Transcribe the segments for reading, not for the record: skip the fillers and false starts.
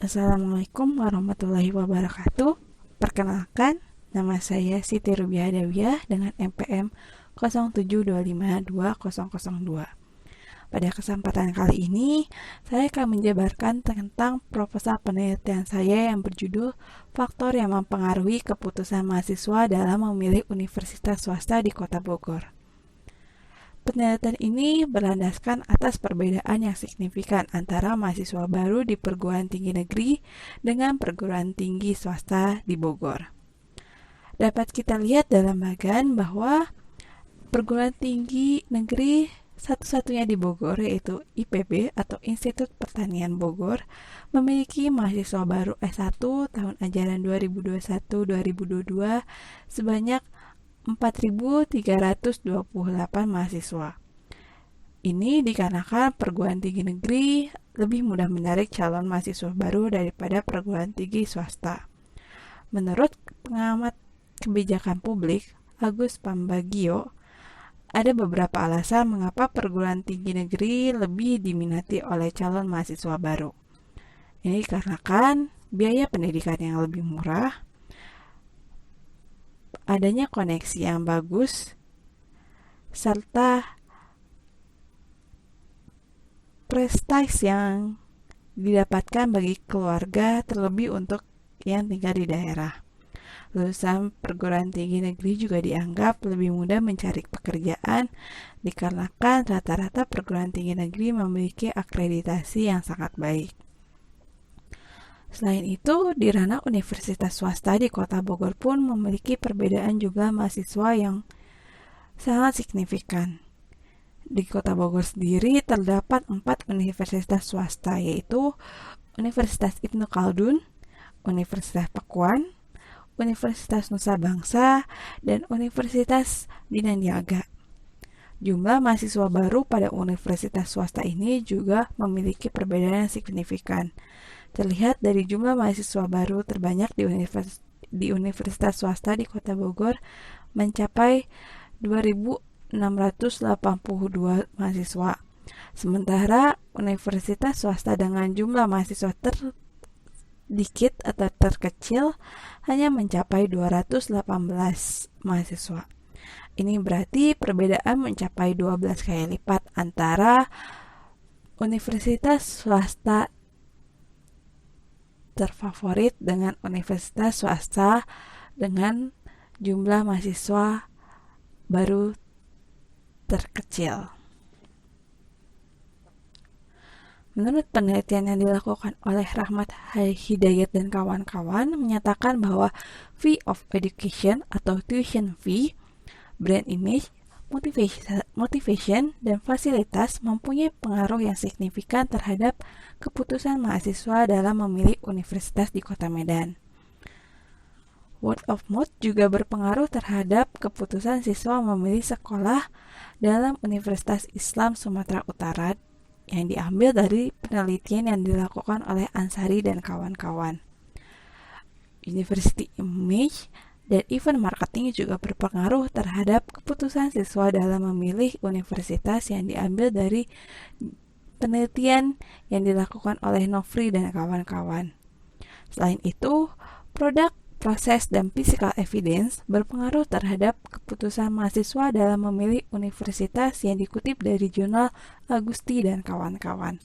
Assalamualaikum warahmatullahi wabarakatuh. Perkenalkan, nama saya Siti Rubiah Dawiyah dengan NPM 07252002. Pada kesempatan kali ini, saya akan menjabarkan tentang proposal penelitian saya yang berjudul Faktor yang mempengaruhi keputusan mahasiswa dalam memilih universitas swasta di Kota Bogor. Penelitian ini berlandaskan atas perbedaan yang signifikan antara mahasiswa baru di perguruan tinggi negeri dengan perguruan tinggi swasta di Bogor. Dapat kita lihat dalam bagan bahwa perguruan tinggi negeri satu-satunya di Bogor, yaitu IPB atau Institut Pertanian Bogor, memiliki mahasiswa baru S1 tahun ajaran 2021-2022 sebanyak 4.328 mahasiswa. Ini dikarenakan perguruan tinggi negeri lebih mudah menarik calon mahasiswa baru daripada perguruan tinggi swasta. Menurut pengamat kebijakan publik Agus Pambagio, ada beberapa alasan mengapa perguruan tinggi negeri lebih diminati oleh calon mahasiswa baru. Ini dikarenakan biaya pendidikan yang lebih murah, adanya koneksi yang bagus, serta prestasi yang didapatkan bagi keluarga, terlebih untuk yang tinggal di daerah. Lulusan perguruan tinggi negeri juga dianggap lebih mudah mencari pekerjaan dikarenakan rata-rata perguruan tinggi negeri memiliki akreditasi yang sangat baik. Selain itu, di ranah universitas swasta di Kota Bogor pun memiliki perbedaan jumlah mahasiswa yang sangat signifikan. Di Kota Bogor sendiri terdapat 4 universitas swasta, yaitu Universitas Ibnu Khaldun, Universitas Pakuan, Universitas Nusa Bangsa, dan Universitas Bina Niaga. Jumlah mahasiswa baru pada universitas swasta ini juga memiliki perbedaan yang signifikan. Terlihat dari jumlah mahasiswa baru terbanyak di universitas swasta di Kota Bogor mencapai 2.682 mahasiswa. Sementara universitas swasta dengan jumlah mahasiswa terdikit atau terkecil hanya mencapai 218 mahasiswa. Ini berarti perbedaan mencapai 12 kali lipat antara universitas swasta terfavorit dengan universitas swasta dengan jumlah mahasiswa baru terkecil. Menurut penelitian yang dilakukan oleh Rahmat Hidayat dan kawan-kawan menyatakan bahwa fee of education atau tuition fee, brand image, motivation, dan fasilitas mempunyai pengaruh yang signifikan terhadap keputusan mahasiswa dalam memilih universitas di Kota Medan. Word of mouth juga berpengaruh terhadap keputusan siswa memilih sekolah dalam Universitas Islam Sumatera Utara yang diambil dari penelitian yang dilakukan oleh Ansari dan kawan-kawan. University image dan event marketing juga berpengaruh terhadap keputusan siswa dalam memilih universitas yang diambil dari penelitian yang dilakukan oleh Nofri dan kawan-kawan. Selain itu, produk, proses, dan physical evidence berpengaruh terhadap keputusan mahasiswa dalam memilih universitas yang dikutip dari jurnal Agusti dan kawan-kawan.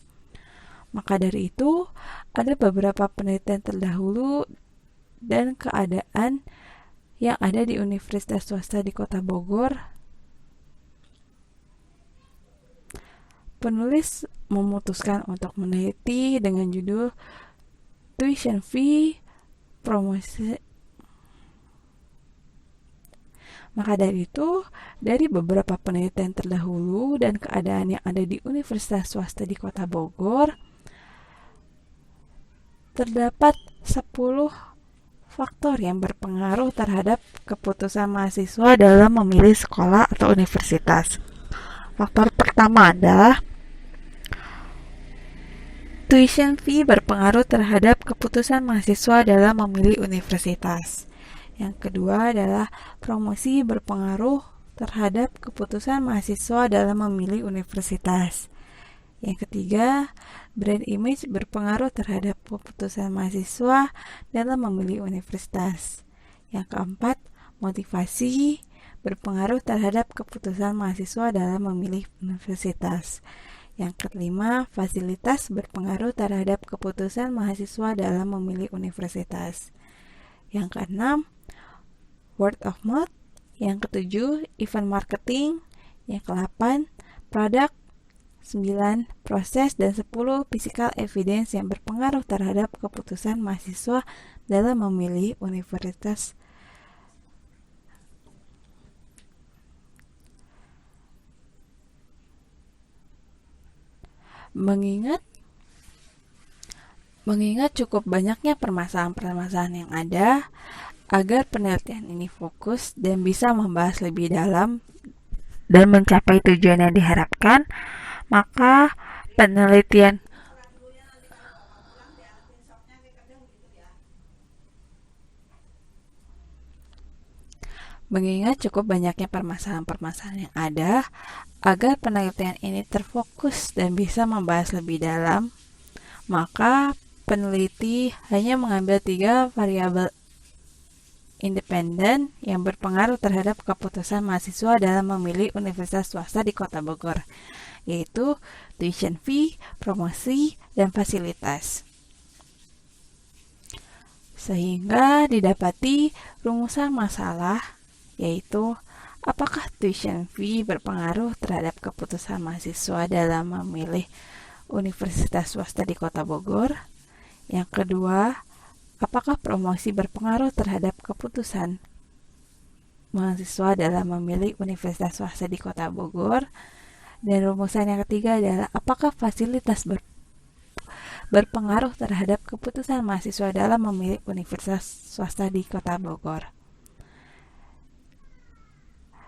Maka dari itu, ada beberapa penelitian terdahulu dan keadaan yang ada di universitas swasta di Kota Bogor. Penulis memutuskan untuk meneliti dengan judul Tuition Fee Promosi. Maka dari itu, dari beberapa penelitian terdahulu dan keadaan yang ada di universitas swasta di Kota Bogor, terdapat 10 faktor yang berpengaruh terhadap keputusan mahasiswa dalam memilih sekolah atau universitas. Faktor pertama adalah tuition fee berpengaruh terhadap keputusan mahasiswa dalam memilih universitas. Yang kedua adalah promosi berpengaruh terhadap keputusan mahasiswa dalam memilih universitas. Yang ketiga, brand image berpengaruh terhadap keputusan mahasiswa dalam memilih universitas. Yang keempat, motivasi berpengaruh terhadap keputusan mahasiswa dalam memilih universitas. Yang kelima, fasilitas berpengaruh terhadap keputusan mahasiswa dalam memilih universitas. Yang keenam, word of mouth. Yang ketujuh, event marketing. Yang kedelapan, produk. 9. Proses, dan 10. Physical evidence yang berpengaruh terhadap keputusan mahasiswa dalam memilih universitas. Mengingat cukup banyaknya permasalahan-permasalahan yang ada, agar penelitian ini fokus dan bisa membahas lebih dalam dan mencapai tujuan yang diharapkan, maka penelitian Mengingat cukup banyaknya permasalahan-permasalahan yang ada, agar penelitian ini terfokus dan bisa membahas lebih dalam, maka peneliti hanya mengambil 3 variabel independen yang berpengaruh terhadap keputusan mahasiswa dalam memilih universitas swasta di Kota Bogor, yaitu tuition fee, promosi, dan fasilitas. Sehingga didapati rumusan masalah, yaitu apakah tuition fee berpengaruh terhadap keputusan mahasiswa dalam memilih universitas swasta di Kota Bogor? Yang kedua, apakah promosi berpengaruh terhadap keputusan mahasiswa dalam memilih universitas swasta di Kota Bogor? Dan rumusan yang ketiga adalah apakah fasilitas berpengaruh terhadap keputusan mahasiswa dalam memilih universitas swasta di Kota Bogor?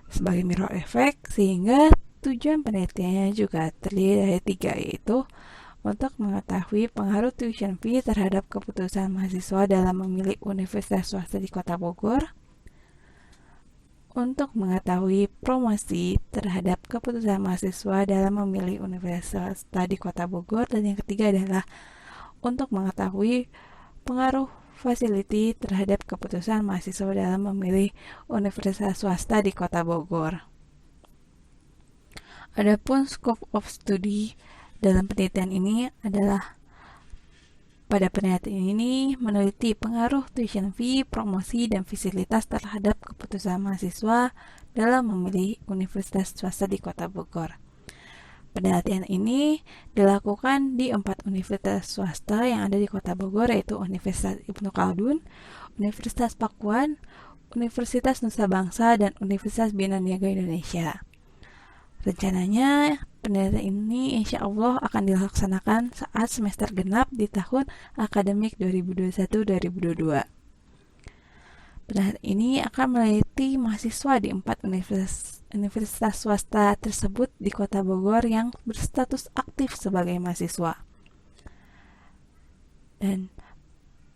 Sebagai mirror effect, sehingga tujuan penelitiannya juga terdiri dari 3, yaitu untuk mengetahui pengaruh tuition fee terhadap keputusan mahasiswa dalam memilih universitas swasta di Kota Bogor, untuk mengetahui promosi terhadap keputusan mahasiswa dalam memilih universitas swasta di Kota Bogor, dan yang ketiga adalah untuk mengetahui pengaruh fasiliti terhadap keputusan mahasiswa dalam memilih universitas swasta di Kota Bogor. Adapun scope of study dalam penelitian ini adalah, pada penelitian ini meneliti pengaruh tuition fee, promosi, dan fasilitas terhadap keputusan mahasiswa dalam memilih universitas swasta di Kota Bogor. Penelitian ini dilakukan di 4 universitas swasta yang ada di Kota Bogor, yaitu Universitas Ibnu Khaldun, Universitas Pakuan, Universitas Nusa Bangsa, dan Universitas Bina Niaga Indonesia. Rencananya penelitian ini insya Allah akan dilaksanakan saat semester genap di tahun akademik 2021-2022. Penelitian ini akan meneliti mahasiswa di 4 universitas swasta tersebut di Kota Bogor yang berstatus aktif sebagai mahasiswa. Dan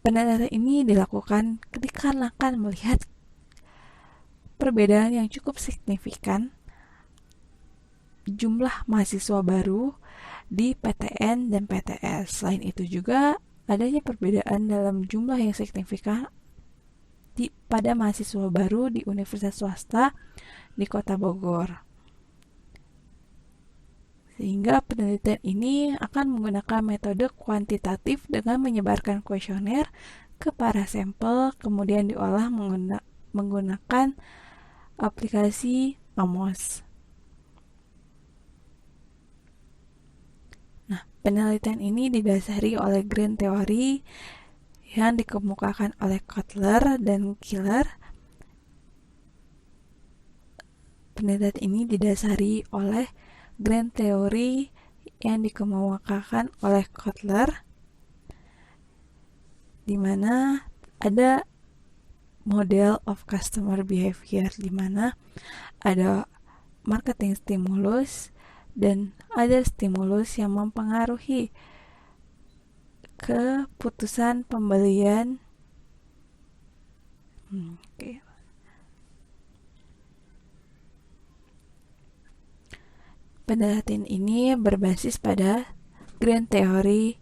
penelitian ini dilakukan dikarenakan melihat perbedaan yang cukup signifikan jumlah mahasiswa baru di PTN dan PTS. Selain itu juga adanya perbedaan dalam jumlah yang signifikan pada mahasiswa baru di universitas swasta di Kota Bogor. Sehingga penelitian ini akan menggunakan metode kuantitatif dengan menyebarkan kuesioner ke para sampel, kemudian diolah menggunakan aplikasi AMOS. Nah, penelitian ini didasari oleh grand theory yang dikemukakan oleh Kotler dan Killer. Penelitian ini didasari oleh grand theory yang dikemukakan oleh Kotler, di mana ada model of customer behavior, di mana ada marketing stimulus dan ada stimulus yang mempengaruhi keputusan pembelian. Penelitian ini berbasis pada grand theory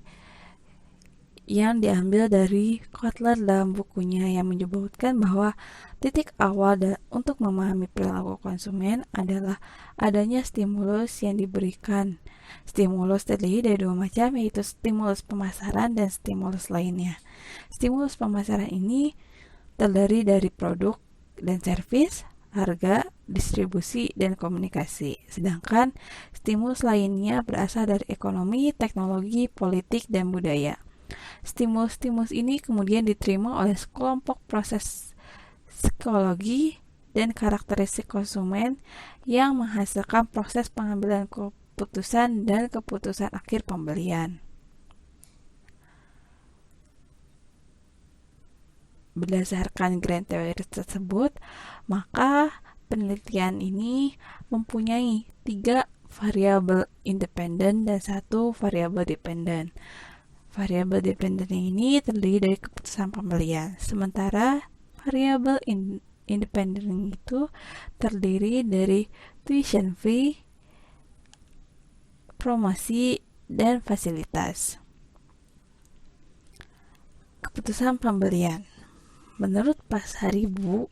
yang diambil dari Kotler dalam bukunya, yang menyebutkan bahwa titik awal untuk memahami perilaku konsumen adalah adanya stimulus yang diberikan. Stimulus terdiri dari dua macam, yaitu stimulus pemasaran dan stimulus lainnya. Stimulus pemasaran ini terdiri dari produk dan servis, harga, distribusi, dan komunikasi. Sedangkan stimulus lainnya berasal dari ekonomi, teknologi, politik, dan budaya. Stimulus-stimulus ini kemudian diterima oleh sekelompok proses psikologi dan karakteristik konsumen yang menghasilkan proses pengambilan keputusan dan keputusan akhir pembelian. Berdasarkan grand theory tersebut, maka penelitian ini mempunyai 3 variabel independen dan 1 variabel dependen. Variabel dependen ini terdiri dari keputusan pembelian, sementara variabel independen itu terdiri dari tuition fee, promosi, dan fasilitas. Keputusan pembelian. Menurut Pasaribu,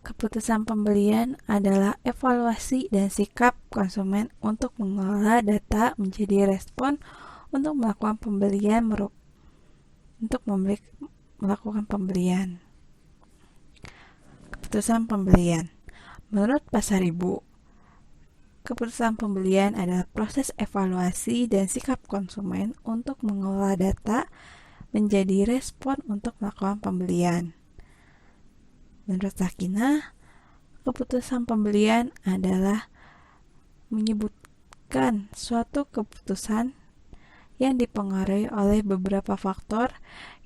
keputusan pembelian adalah evaluasi dan sikap konsumen untuk mengelola data menjadi respon untuk melakukan pembelian melakukan pembelian. Keputusan pembelian. Menurut Pasaribu, keputusan pembelian adalah proses evaluasi dan sikap konsumen untuk mengelola data menjadi respon untuk melakukan pembelian. Menurut Sakinah, keputusan pembelian adalah menyebutkan suatu keputusan yang dipengaruhi oleh beberapa faktor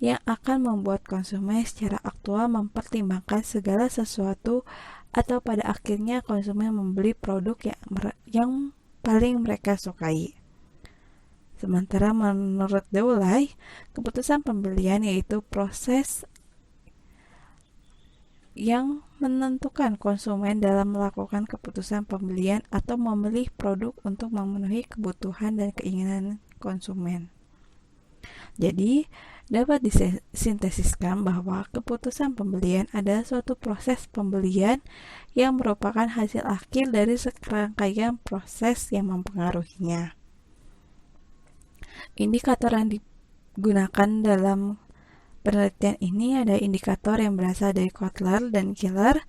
yang akan membuat konsumen secara aktual mempertimbangkan segala sesuatu, atau pada akhirnya konsumen membeli produk yang paling mereka sukai. Sementara menurut Deulay, keputusan pembelian yaitu proses yang menentukan konsumen dalam melakukan keputusan pembelian atau memilih produk untuk memenuhi kebutuhan dan keinginan konsumen. Jadi, dapat disintesiskan bahwa keputusan pembelian adalah suatu proses pembelian yang merupakan hasil akhir dari serangkaian proses yang mempengaruhinya. Indikator yang digunakan dalam penelitian ini ada indikator yang berasal dari Kotler dan Giller,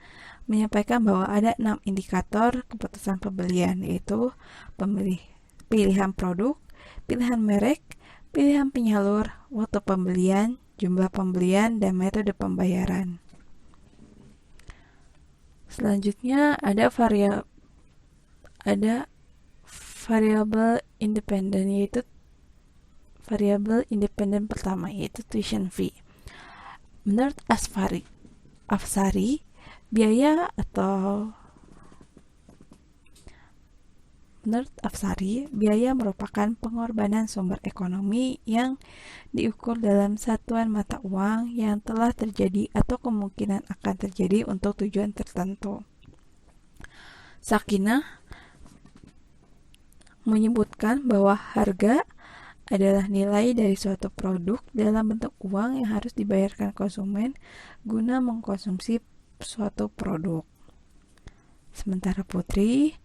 menyampaikan bahwa ada 6 indikator keputusan pembelian, yaitu pilihan produk, pilihan merek, pilihan penyalur, waktu pembelian, jumlah pembelian, dan metode pembayaran. Selanjutnya ada variabel independen, yaitu variabel independen pertama, yaitu tuition fee. Menurut Afsari, biaya merupakan pengorbanan sumber ekonomi yang diukur dalam satuan mata uang yang telah terjadi atau kemungkinan akan terjadi untuk tujuan tertentu. Sakinah menyebutkan bahwa harga adalah nilai dari suatu produk dalam bentuk uang yang harus dibayarkan konsumen guna mengkonsumsi suatu produk. Sementara Putri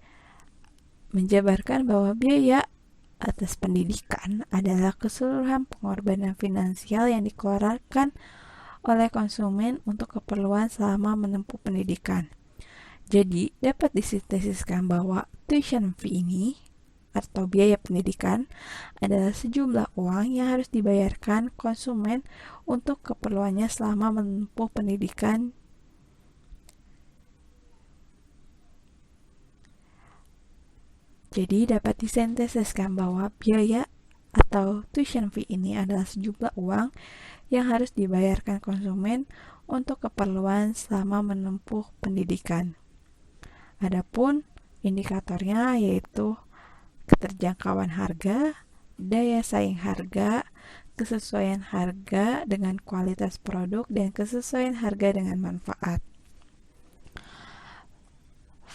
menjabarkan bahwa biaya atas pendidikan adalah keseluruhan pengorbanan finansial yang dikeluarkan oleh konsumen untuk keperluan selama menempuh pendidikan. Jadi, dapat disintesiskan bahwa tuition fee ini atau biaya pendidikan adalah sejumlah uang yang harus dibayarkan konsumen untuk keperluannya selama menempuh pendidikan. Jadi dapat disintesiskan bahwa biaya atau tuition fee ini adalah sejumlah uang yang harus dibayarkan konsumen untuk keperluan selama menempuh pendidikan. Adapun indikatornya yaitu keterjangkauan harga, daya saing harga, kesesuaian harga dengan kualitas produk, dan kesesuaian harga dengan manfaat.